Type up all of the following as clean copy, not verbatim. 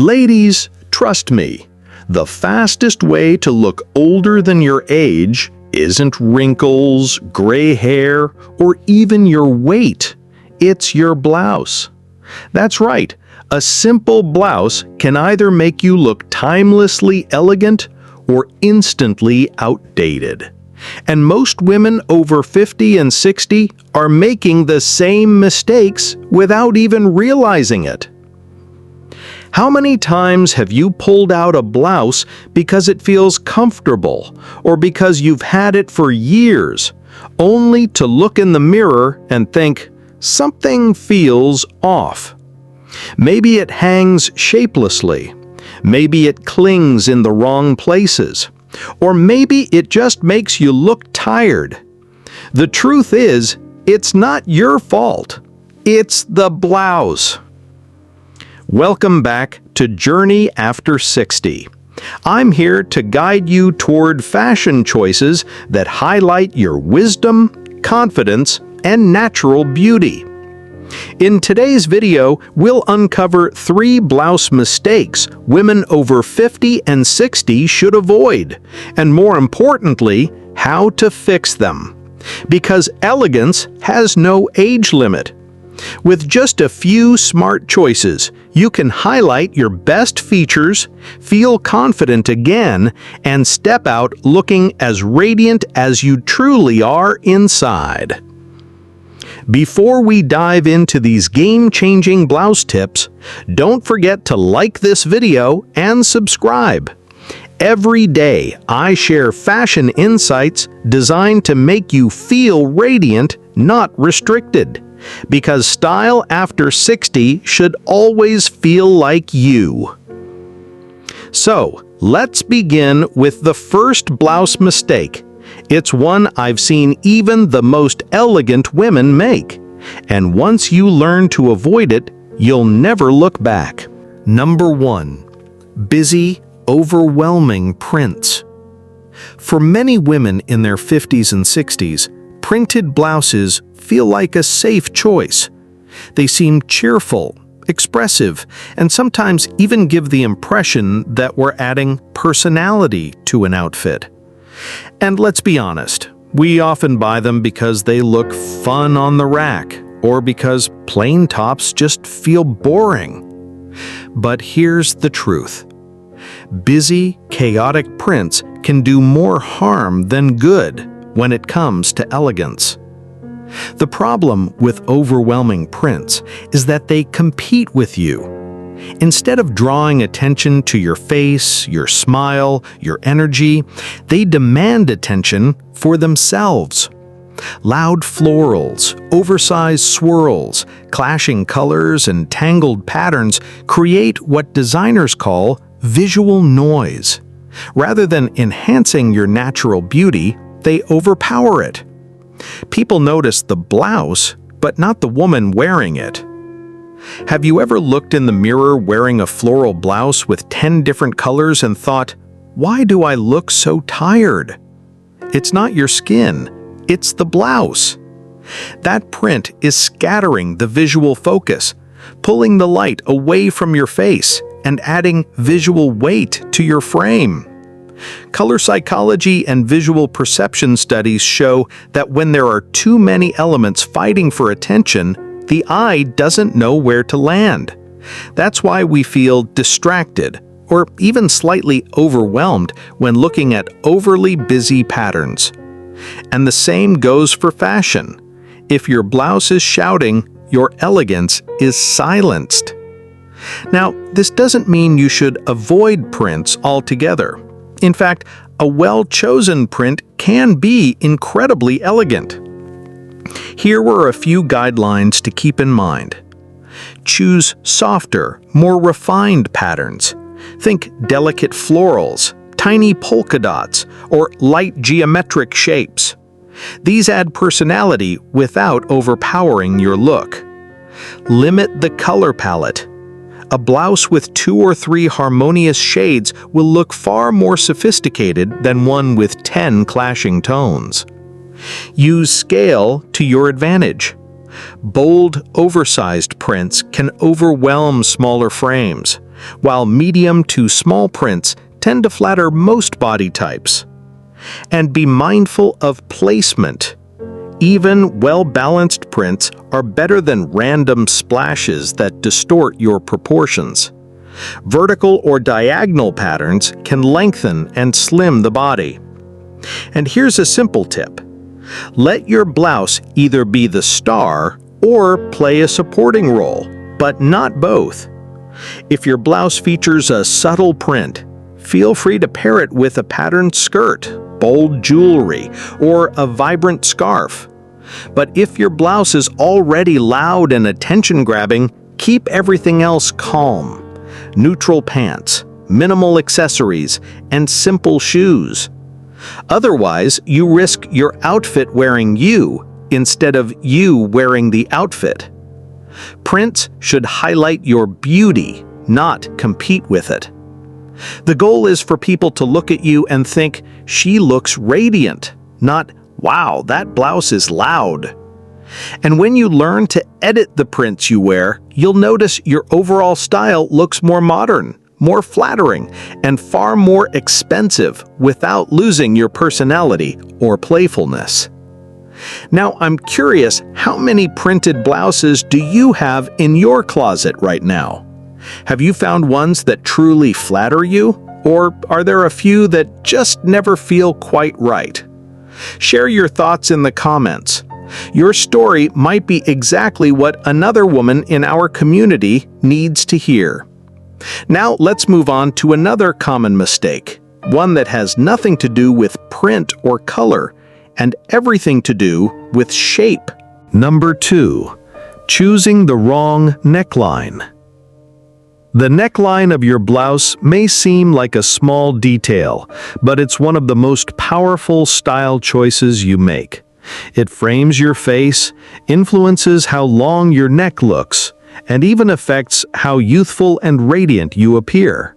Ladies, trust me, the fastest way to look older than your age isn't wrinkles, gray hair, or even your weight. It's your blouse. That's right, a simple blouse can either make you look timelessly elegant or instantly outdated. And most women over 50 and 60 are making the same mistakes without even realizing it. How many times have you pulled out a blouse because it feels comfortable or because you've had it for years, only to look in the mirror and think, something feels off? Maybe it hangs shapelessly, maybe it clings in the wrong places, or maybe it just makes you look tired. The truth is, it's not your fault. It's the blouse. Welcome back to Journey After 60. I'm here to guide you toward fashion choices that highlight your wisdom, confidence, and natural beauty. In today's video, we'll uncover 3 blouse mistakes women over 50 and 60 should avoid, and more importantly, how to fix them. Because elegance has no age limit. With just a few smart choices, you can highlight your best features, feel confident again, and step out looking as radiant as you truly are inside. Before we dive into these game-changing blouse tips, don't forget to like this video and subscribe. Every day, I share fashion insights designed to make you feel radiant, not restricted. Because style after 60 should always feel like you. So, let's begin with the first blouse mistake. It's one I've seen even the most elegant women make. And once you learn to avoid it, you'll never look back. Number 1. Busy, overwhelming prints. For many women in their 50s and 60s, printed blouses feel like a safe choice. They seem cheerful, expressive, and sometimes even give the impression that we're adding personality to an outfit. And let's be honest, we often buy them because they look fun on the rack, or because plain tops just feel boring. But here's the truth. Busy, chaotic prints can do more harm than good when it comes to elegance. The problem with overwhelming prints is that they compete with you. Instead of drawing attention to your face, your smile, your energy, they demand attention for themselves. Loud florals, oversized swirls, clashing colors, and tangled patterns create what designers call visual noise. Rather than enhancing your natural beauty, they overpower it. People notice the blouse, but not the woman wearing it. Have you ever looked in the mirror wearing a floral blouse with 10 different colors and thought, why do I look so tired? It's not your skin, it's the blouse. That print is scattering the visual focus, pulling the light away from your face and adding visual weight to your frame. Color psychology and visual perception studies show that when there are too many elements fighting for attention, the eye doesn't know where to land. That's why we feel distracted or even slightly overwhelmed when looking at overly busy patterns. And the same goes for fashion. If your blouse is shouting, your elegance is silenced. Now, this doesn't mean you should avoid prints altogether. In fact, a well-chosen print can be incredibly elegant. Here were a few guidelines to keep in mind. Choose softer, more refined patterns. Think delicate florals, tiny polka dots, or light geometric shapes. These add personality without overpowering your look. Limit the color palette. A blouse with 2 or 3 harmonious shades will look far more sophisticated than one with 10 clashing tones. Use scale to your advantage. Bold, oversized prints can overwhelm smaller frames, while medium to small prints tend to flatter most body types. And be mindful of placement. Even well-balanced prints are better than random splashes that distort your proportions. Vertical or diagonal patterns can lengthen and slim the body. And here's a simple tip. Let your blouse either be the star or play a supporting role, but not both. If your blouse features a subtle print, feel free to pair it with a patterned skirt, bold jewelry, or a vibrant scarf. But if your blouse is already loud and attention-grabbing, keep everything else calm. Neutral pants, minimal accessories, and simple shoes. Otherwise, you risk your outfit wearing you instead of you wearing the outfit. Prints should highlight your beauty, not compete with it. The goal is for people to look at you and think, "She looks radiant," not, "Wow, that blouse is loud." And when you learn to edit the prints you wear, you'll notice your overall style looks more modern, more flattering, and far more expensive without losing your personality or playfulness. Now, I'm curious, how many printed blouses do you have in your closet right now? Have you found ones that truly flatter you, or are there a few that just never feel quite right? Share your thoughts in the comments. Your story might be exactly what another woman in our community needs to hear. Now let's move on to another common mistake, one that has nothing to do with print or color, and everything to do with shape. Number 2. Choosing the wrong neckline. The neckline of your blouse may seem like a small detail, but it's one of the most powerful style choices you make. It frames your face, influences how long your neck looks, and even affects how youthful and radiant you appear.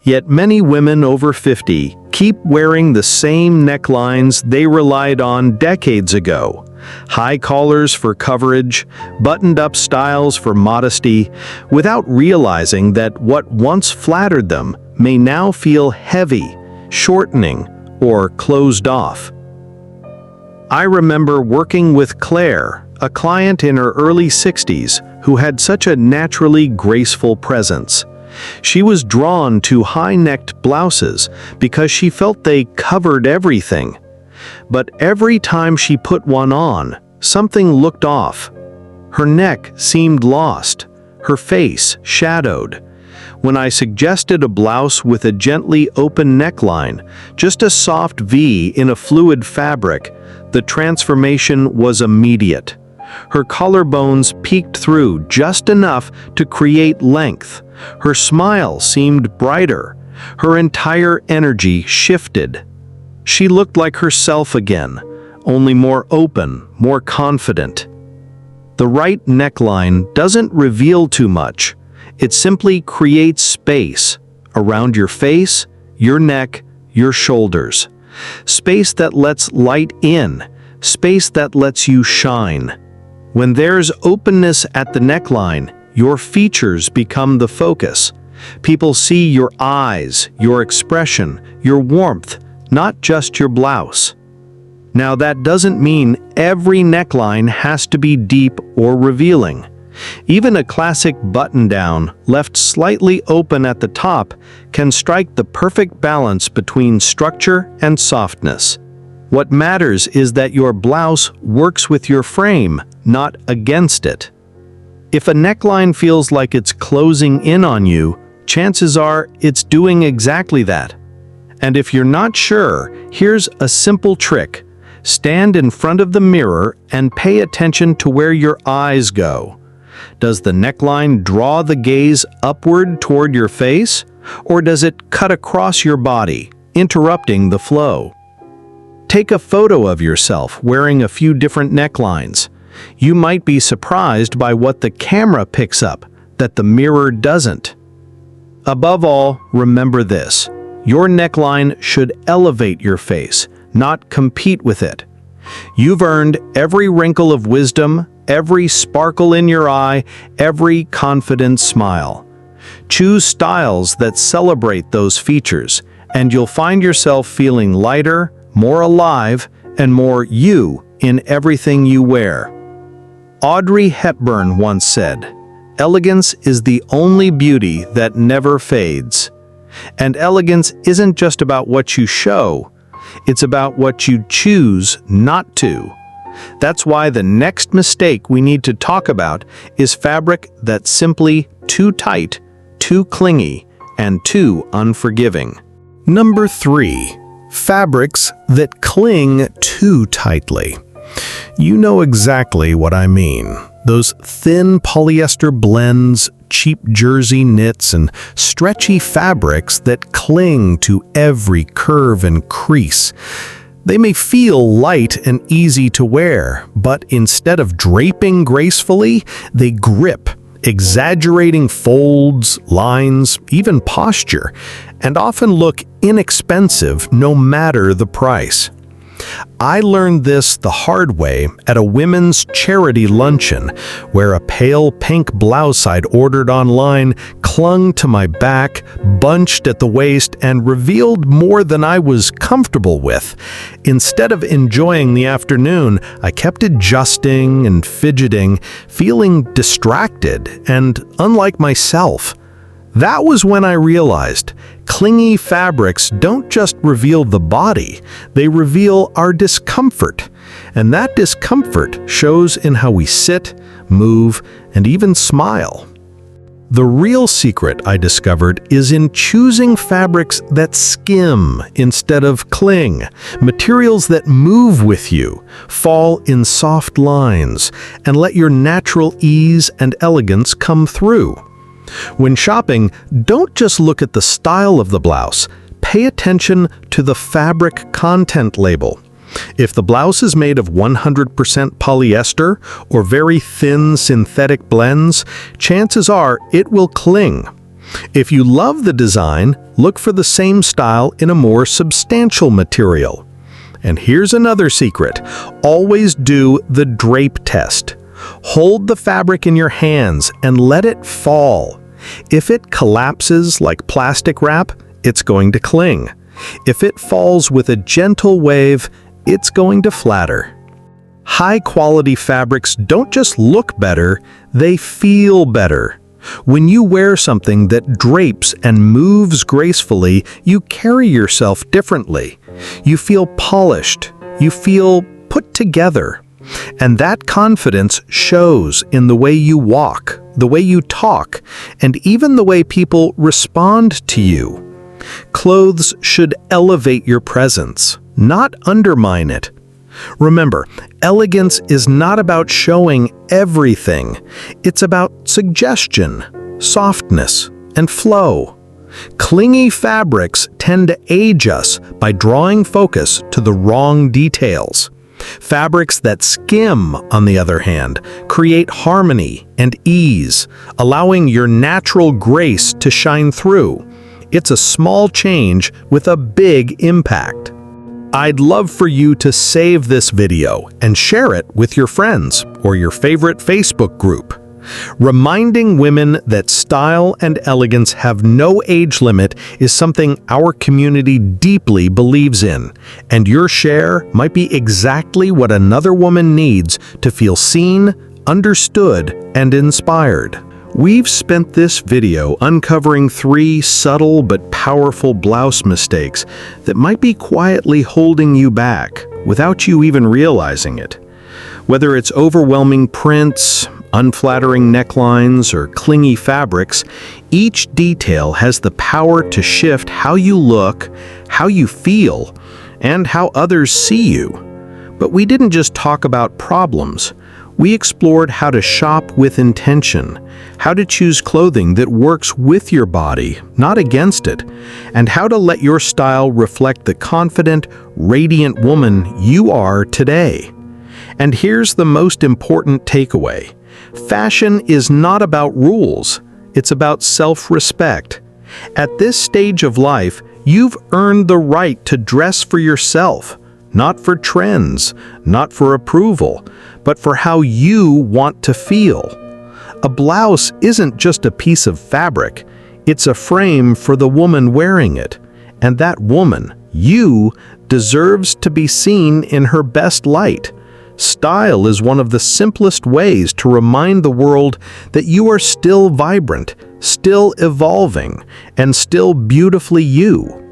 Yet many women over 50 keep wearing the same necklines they relied on decades ago. High collars for coverage, buttoned-up styles for modesty, without realizing that what once flattered them may now feel heavy, shortening, or closed off. I remember working with Claire, a client in her early 60s who had such a naturally graceful presence. She was drawn to high-necked blouses because she felt they covered everything. But every time she put one on, something looked off. Her neck seemed lost, her face shadowed. When I suggested a blouse with a gently open neckline, just a soft V in a fluid fabric, the transformation was immediate. Her collarbones peeked through just enough to create length. Her smile seemed brighter. Her entire energy shifted. She looked like herself again, only more open, more confident. The right neckline doesn't reveal too much. It simply creates space around your face, your neck, your shoulders. Space that lets light in, space that lets you shine. When there's openness at the neckline, your features become the focus. People see your eyes, your expression, your warmth, not just your blouse. Now that doesn't mean every neckline has to be deep or revealing. Even a classic button-down, left slightly open at the top, can strike the perfect balance between structure and softness. What matters is that your blouse works with your frame, not against it. If a neckline feels like it's closing in on you, chances are it's doing exactly that. And if you're not sure, here's a simple trick. Stand in front of the mirror and pay attention to where your eyes go. Does the neckline draw the gaze upward toward your face, or does it cut across your body, interrupting the flow? Take a photo of yourself wearing a few different necklines. You might be surprised by what the camera picks up that the mirror doesn't. Above all, remember this. Your neckline should elevate your face, not compete with it. You've earned every wrinkle of wisdom, every sparkle in your eye, every confident smile. Choose styles that celebrate those features, and you'll find yourself feeling lighter, more alive, and more you in everything you wear. Audrey Hepburn once said, "Elegance is the only beauty that never fades." And elegance isn't just about what you show, it's about what you choose not to. That's why the next mistake we need to talk about is fabric that's simply too tight, too clingy, and too unforgiving. Number 3. Fabrics that cling too tightly. You know exactly what I mean. Those thin polyester blends, cheap jersey knits, and stretchy fabrics that cling to every curve and crease. They may feel light and easy to wear, but instead of draping gracefully, they grip, exaggerating folds, lines, even posture, and often look inexpensive no matter the price. I learned this the hard way at a women's charity luncheon, where a pale pink blouse I'd ordered online clung to my back, bunched at the waist, and revealed more than I was comfortable with. Instead of enjoying the afternoon, I kept adjusting and fidgeting, feeling distracted and unlike myself. That was when I realized clingy fabrics don't just reveal the body, they reveal our discomfort. And that discomfort shows in how we sit, move, and even smile. The real secret, I discovered, is in choosing fabrics that skim instead of cling, materials that move with you, fall in soft lines, and let your natural ease and elegance come through. When shopping, don't just look at the style of the blouse. Pay attention to the fabric content label. If the blouse is made of 100% polyester or very thin synthetic blends, chances are it will cling. If you love the design, look for the same style in a more substantial material. And here's another secret. Always do the drape test. Hold the fabric in your hands and let it fall. If it collapses like plastic wrap, it's going to cling. If it falls with a gentle wave, it's going to flatter. High-quality fabrics don't just look better, they feel better. When you wear something that drapes and moves gracefully, you carry yourself differently. You feel polished. You feel put together. And that confidence shows in the way you walk, the way you talk, and even the way people respond to you. Clothes should elevate your presence, not undermine it. Remember, elegance is not about showing everything. It's about suggestion, softness, and flow. Clingy fabrics tend to age us by drawing focus to the wrong details. Fabrics that skim, on the other hand, create harmony and ease, allowing your natural grace to shine through. It's a small change with a big impact. I'd love for you to save this video and share it with your friends or your favorite Facebook group. Reminding women that style and elegance have no age limit is something our community deeply believes in, and your share might be exactly what another woman needs to feel seen, understood, and inspired. We've spent this video uncovering 3 subtle but powerful blouse mistakes that might be quietly holding you back without you even realizing it. Whether it's overwhelming prints, unflattering necklines, or clingy fabrics, each detail has the power to shift how you look, how you feel, and how others see you. But we didn't just talk about problems. We explored how to shop with intention, how to choose clothing that works with your body, not against it, and how to let your style reflect the confident, radiant woman you are today. And here's the most important takeaway. Fashion is not about rules, it's about self-respect. At this stage of life, you've earned the right to dress for yourself, not for trends, not for approval, but for how you want to feel. A blouse isn't just a piece of fabric, It's a frame for the woman wearing it, and that woman, you, deserves to be seen in her best light. Style is one of the simplest ways to remind the world that you are still vibrant, still evolving, and still beautifully you.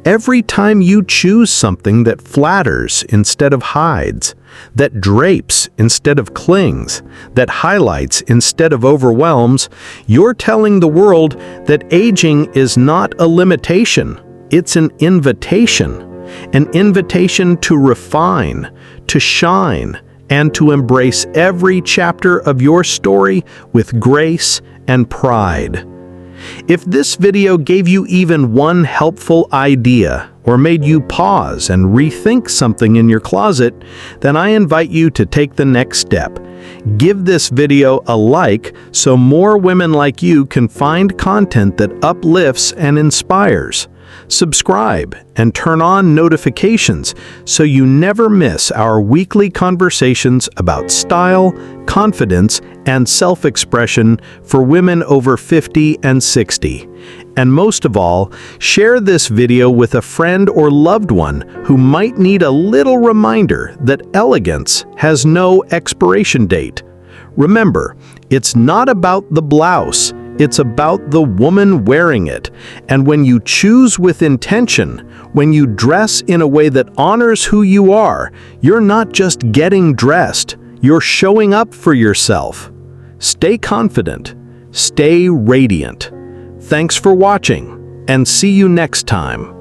Every time you choose something that flatters instead of hides, that drapes instead of clings, that highlights instead of overwhelms, you're telling the world that aging is not a limitation, it's an invitation to refine, to shine, and to embrace every chapter of your story with grace and pride. If this video gave you even one helpful idea or made you pause and rethink something in your closet, then I invite you to take the next step. Give this video a like so more women like you can find content that uplifts and inspires. Subscribe and turn on notifications so you never miss our weekly conversations about style, confidence, and self-expression for women over 50 and 60. And most of all, share this video with a friend or loved one who might need a little reminder that elegance has no expiration date. Remember, it's not about the blouse. It's about the woman wearing it. And when you choose with intention, when you dress in a way that honors who you are, you're not just getting dressed, you're showing up for yourself. Stay confident, stay radiant. Thanks for watching, and see you next time.